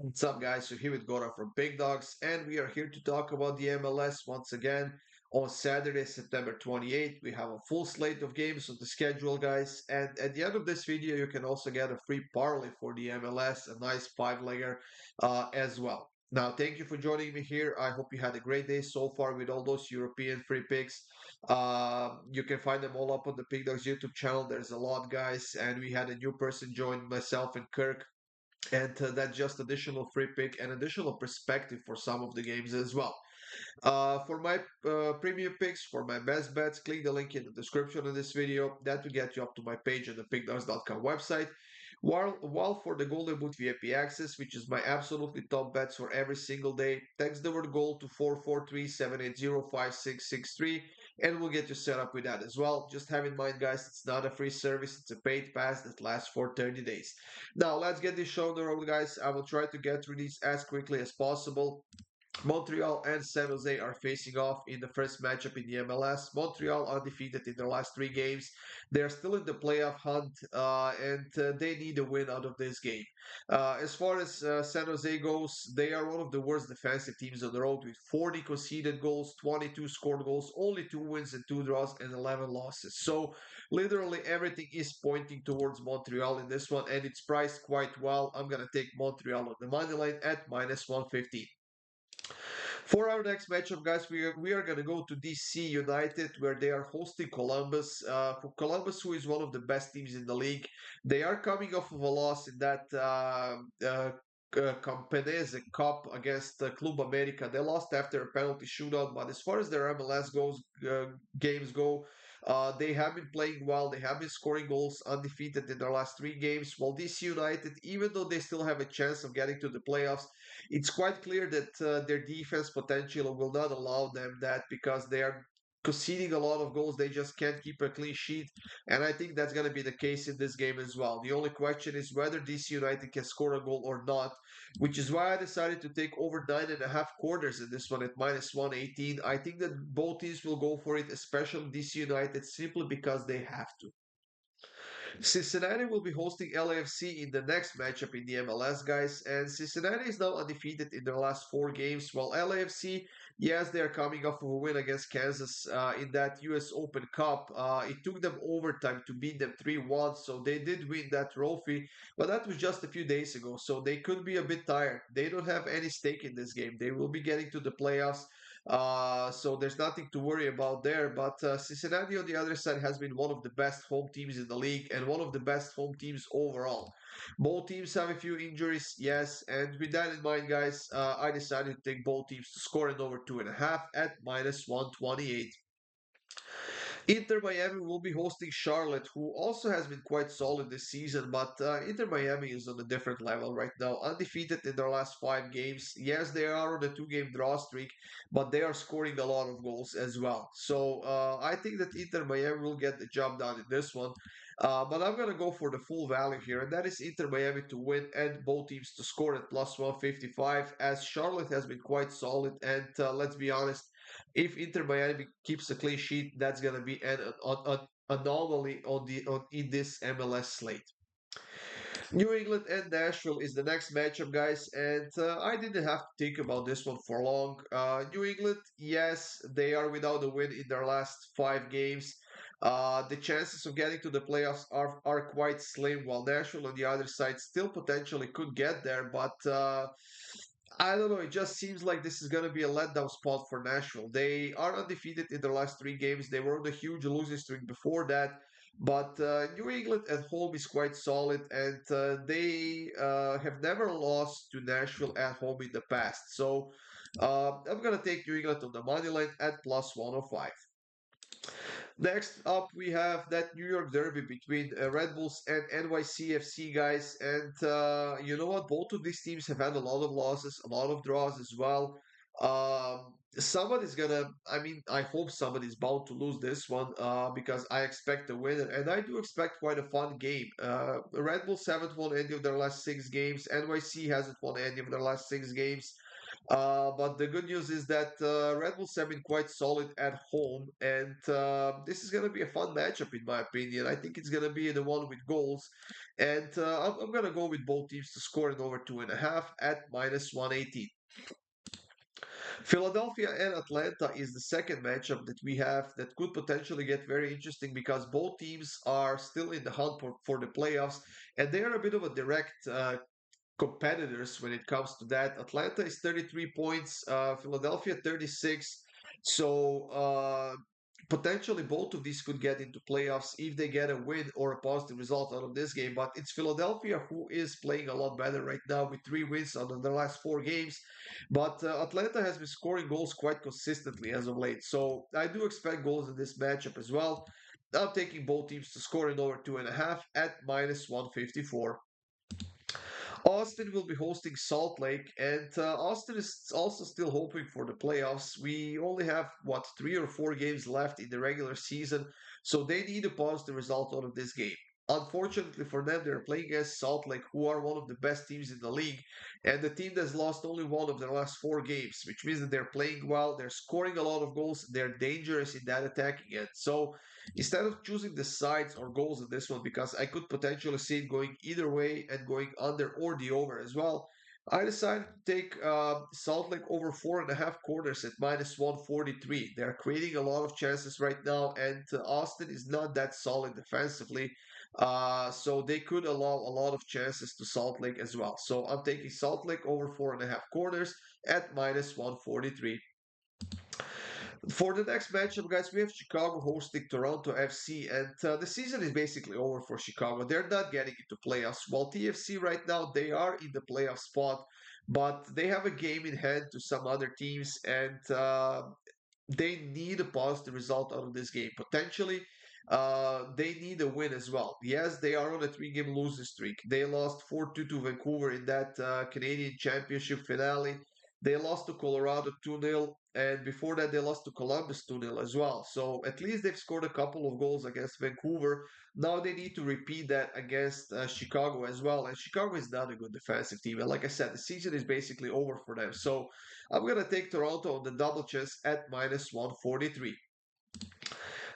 What's up, guys? So here with Goran from Pickdawgz, and we are here to talk about the MLS once again. On Saturday, September 28th, we have a full slate of games on the schedule, guys. And at the end of this video, you can also get a free parlay for the MLS, a nice five-legger as well. Now, thank you for joining me here. I hope you had a great day so far with all those European free picks. You can find them all up on the Pickdawgz YouTube channel. There's a lot, guys, and we had a new person join myself and Kirk, and that's just additional free pick and additional perspective for some of the games as well. For my premium picks, for my best bets, click the link in the description of this video. That will get you up to my page on the pickdawgz.com website. While for the Golden Boot VIP access, which is my absolutely top bets for every single day, text the word goal to 443-780-5663 and we'll get you set up with that as well. Just have in mind, guys, it's not a free service, it's a paid pass that lasts for 30 days. Now, let's get this show on the road, guys. I will try to get through these as quickly as possible. Montreal and San Jose are facing off in the first matchup in the MLS. Montreal undefeated in their last three games. They're still in the playoff hunt, and they need a win out of this game. As far as San Jose goes, they are one of the worst defensive teams on the road with 40 conceded goals, 22 scored goals, only 2 wins and 2 draws, and 11 losses. So, literally everything is pointing towards Montreal in this one, and it's priced quite well. I'm going to take Montreal on the money line at minus 115. For our next matchup, guys, we are going to go to DC United, where they are hosting Columbus. For Columbus, who is one of the best teams in the league, they are coming off of a loss in that Campeones Cup against Club America. They lost after a penalty shootout, but as far as their MLS games go, they have been playing well. They have been scoring goals undefeated in their last three games. While DC United, even though they still have a chance of getting to the playoffs, it's quite clear that their defense potential will not allow them that because they are conceding a lot of goals. They just can't keep a clean sheet. And I think that's going to be the case in this game as well. The only question is whether DC United can score a goal or not, which is why I decided to take over 9.5 quarters in this one at minus 118. I think that both teams will go for it, especially DC United, simply because they have to. Cincinnati will be hosting LAFC in the next matchup in the MLS, guys. And Cincinnati is now undefeated in their last four games, while LAFC, yes, they are coming off of a win against Kansas in that US Open Cup. It took them overtime to beat them 3-1, so they did win that trophy, but that was just a few days ago, so they could be a bit tired. They don't have any stake in this game. They will be getting to the playoffs. So there's nothing to worry about there. But Cincinnati, on the other side, has been one of the best home teams in the league and one of the best home teams overall. Both teams have a few injuries, yes. And with that in mind, guys, I decided to take both teams to score in over 2.5 at minus 128. Inter Miami will be hosting Charlotte, who also has been quite solid this season, but Inter Miami is on a different level right now. Undefeated in their last five games. Yes, they are on a two-game draw streak, but they are scoring a lot of goals as well. So I think that Inter Miami will get the job done in this one. But I'm going to go for the full value here, and that is Inter Miami to win and both teams to score at plus 155, as Charlotte has been quite solid. And let's be honest, if Inter Miami keeps a clean sheet, that's gonna be an anomaly on in this MLS slate. New England and Nashville is the next matchup, guys, and I didn't have to think about this one for long. New England, yes, they are without a win in their last five games. The chances of getting to the playoffs are quite slim, while Nashville on the other side still potentially could get there, but I don't know. It just seems like this is going to be a letdown spot for Nashville. They are undefeated in their last three games. They were on a huge losing streak before that. But New England at home is quite solid, and they have never lost to Nashville at home in the past. So I'm going to take New England on the money line at plus 105. Next up, we have that New York Derby between Red Bulls and NYCFC, guys. And you know what? Both of these teams have had a lot of losses, a lot of draws as well. Somebody's gonna, I mean, I hope somebody's bound to lose this one because I expect a winner. And I do expect quite a fun game. Red Bulls haven't won any of their last six games. NYC hasn't won any of their last six games. But the good news is that Red Bulls have been quite solid at home, and this is going to be a fun matchup, in my opinion. I think it's going to be the one with goals, and I'm going to go with both teams to score in over 2.5 at minus 118. Philadelphia and Atlanta is the second matchup that we have that could potentially get very interesting because both teams are still in the hunt for the playoffs, and they are a bit of a direct competitors when it comes to that. Atlanta is 33 points, Philadelphia 36. So potentially both of these could get into playoffs if they get a win or a positive result out of this game. But it's Philadelphia who is playing a lot better right now with 3 wins out of the last 4 games. But Atlanta has been scoring goals quite consistently as of late. So I do expect goals in this matchup as well. I'm taking both teams to score in over 2.5 at minus 154. Austin will be hosting Salt Lake, and Austin is also still hoping for the playoffs. We only have, what, 3 or 4 games left in the regular season, so they need a positive result out of this game. Unfortunately for them, they're playing against Salt Lake, who are one of the best teams in the league, and the team that's lost only one of their last 4 games, which means that they're playing well, they're scoring a lot of goals, they're dangerous in that attacking end. So instead of choosing the sides or goals in this one, because I could potentially see it going either way and going under or the over as well, I decided to take Salt Lake over 4.5 quarters at minus 143. They're creating a lot of chances right now, and Austin is not that solid defensively. So they could allow a lot of chances to Salt Lake as well. So I'm taking Salt Lake over 4.5 quarters at minus 143. For the next matchup, guys, we have Chicago hosting Toronto FC, and the season is basically over for Chicago. They're not getting into playoffs. While TFC right now they are in the playoff spot, but they have a game in hand to some other teams, and they need a positive result out of this game. Potentially, they need a win as well. Yes, they are on a 3 game losing streak. They lost 4-2 to Vancouver in that Canadian Championship finale. They lost to Colorado 2-0, and before that, they lost to Columbus 2-0 as well. So at least they've scored a couple of goals against Vancouver. Now they need to repeat that against Chicago as well. And Chicago is not a good defensive team. And like I said, the season is basically over for them. So I'm going to take Toronto on the double chance at minus 143.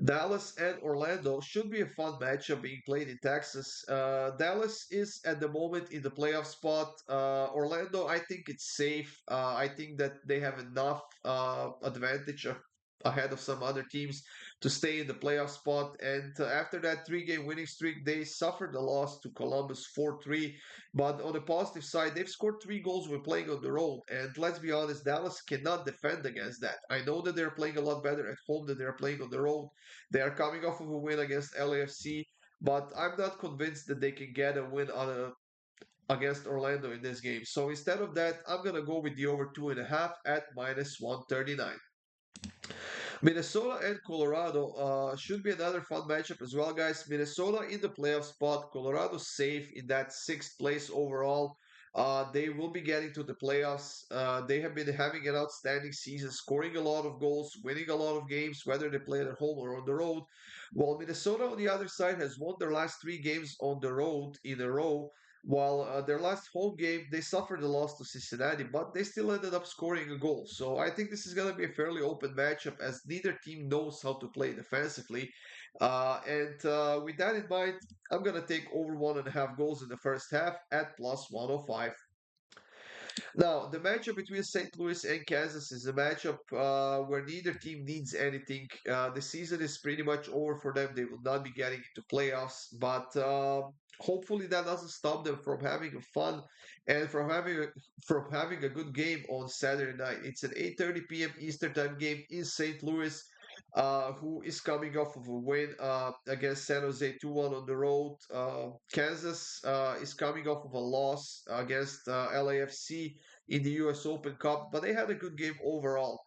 Dallas and Orlando should be a fun matchup being played in Texas. Dallas is at the moment in the playoff spot. Orlando, I think it's safe. I think that they have enough advantage ahead of some other teams to stay in the playoff spot. And after that 3 game winning streak, they suffered a loss to Columbus 4-3. But on the positive side, they've scored 3 goals when playing on the road. And let's be honest, Dallas cannot defend against that. I know that they're playing a lot better at home than they're playing on the road. They are coming off of a win against LAFC, but I'm not convinced that they can get a win against Orlando in this game. So instead of that, I'm going to go with the over 2.5 at minus 139. Minnesota and Colorado should be another fun matchup as well, guys. Minnesota in the playoff spot, Colorado safe in that sixth place overall. They will be getting to the playoffs. They have been having an outstanding season, scoring a lot of goals, winning a lot of games, whether they play at home or on the road. While Minnesota, on the other side, has won their last 3 games on the road in a row. While their last home game, they suffered a loss to Cincinnati, but they still ended up scoring a goal. So I think this is going to be a fairly open matchup as neither team knows how to play defensively. And with that in mind, I'm going to take over 1.5 goals in the first half at plus 105. Now, the matchup between St. Louis and Kansas is a matchup where neither team needs anything. The season is pretty much over for them. They will not be getting into playoffs, but hopefully that doesn't stop them from having a fun and from having a good game on Saturday night. It's an 8:30 p.m. Eastern Time game in St. Louis. Who is coming off of a win against San Jose 2-1 on the road. Kansas is coming off of a loss against LAFC in the US Open Cup, but they had a good game overall.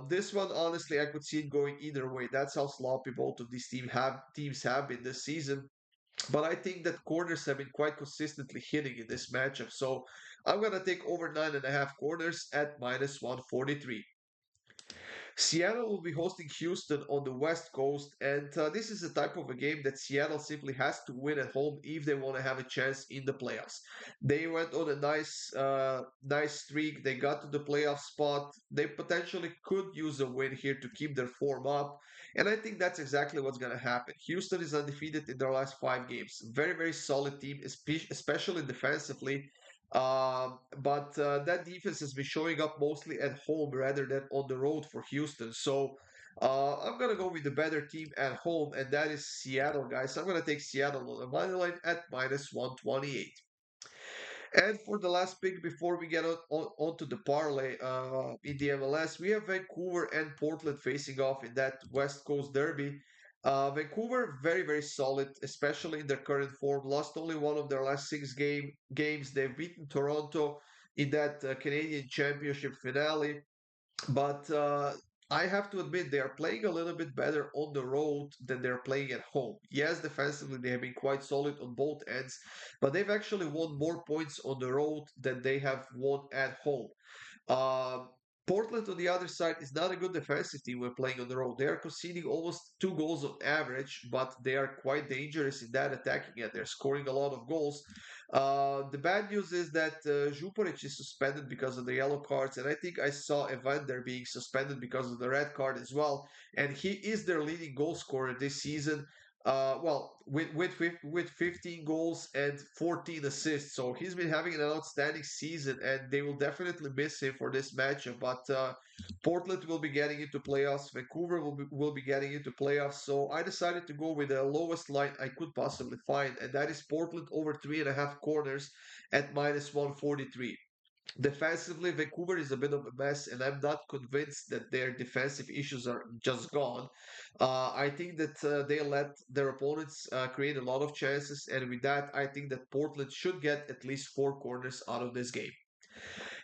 This one, honestly, I could see it going either way. That's how sloppy both of these teams have been this season. But I think that corners have been quite consistently hitting in this matchup. So I'm going to take over 9.5 corners at minus 143. Seattle will be hosting Houston on the West Coast, and this is the type of a game that Seattle simply has to win at home if they want to have a chance in the playoffs. They went on a nice streak. They got to the playoff spot. They potentially could use a win here to keep their form up, and I think that's exactly what's going to happen. Houston is undefeated in their last 5 games. Very, very solid team, especially defensively. But that defense has been showing up mostly at home rather than on the road for Houston. So I'm gonna go with the better team at home, and that is Seattle, guys. I'm gonna take Seattle on the money line at minus 128. And for the last pick before we get onto the parlay in the MLS, we have Vancouver and Portland facing off in that West Coast derby. Vancouver very very solid, especially in their current form. Lost only one of their last six games. They've beaten Toronto in that Canadian Championship finale. But I have to admit they are playing a little bit better on the road than they're playing at home. Yes, defensively they have been quite solid on both ends, but they've actually won more points on the road than they have won at home. Um, Portland, on the other side, is not a good defensive team when playing on the road. They are conceding almost 2 goals on average, but they are quite dangerous in that attacking end. They're scoring a lot of goals. The bad news is that Zuparic is suspended because of the yellow cards, and I think I saw Evander being suspended because of the red card as well. And he is their leading goal scorer this season. Well, with 15 goals and 14 assists, so he's been having an outstanding season, and they will definitely miss him for this matchup. But Portland will be getting into playoffs. Vancouver will be getting into playoffs. So I decided to go with the lowest line I could possibly find, and that is Portland over 3.5 corners at minus 143. Defensively, Vancouver is a bit of a mess, and I'm not convinced that their defensive issues are just gone. I think that they let their opponents create a lot of chances, and with that, I think that Portland should get at least 4 corners out of this game.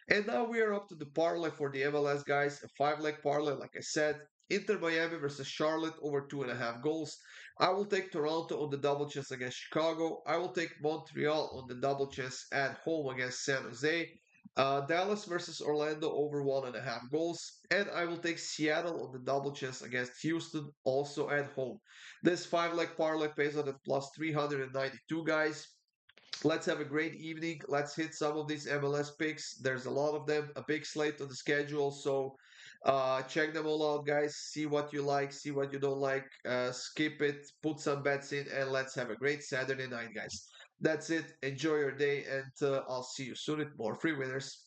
And now we are up to the parlay for the MLS, guys. A 5 leg parlay, like I said. Inter Miami versus Charlotte over 2.5 goals. I will take Toronto on the double chance against Chicago. I will take Montreal on the double chance at home against San Jose. Dallas versus Orlando over 1.5 goals. And I will take Seattle on the double chance against Houston, also at home. This 5 leg parlay pays out at plus 392, guys. Let's have a great evening. Let's hit some of these MLS picks. There's a lot of them, a big slate on the schedule. So check them all out, guys. See what you like, see what you don't like. Skip it, put some bets in, and let's have a great Saturday night, guys. That's it. Enjoy your day, and I'll see you soon with more free winners.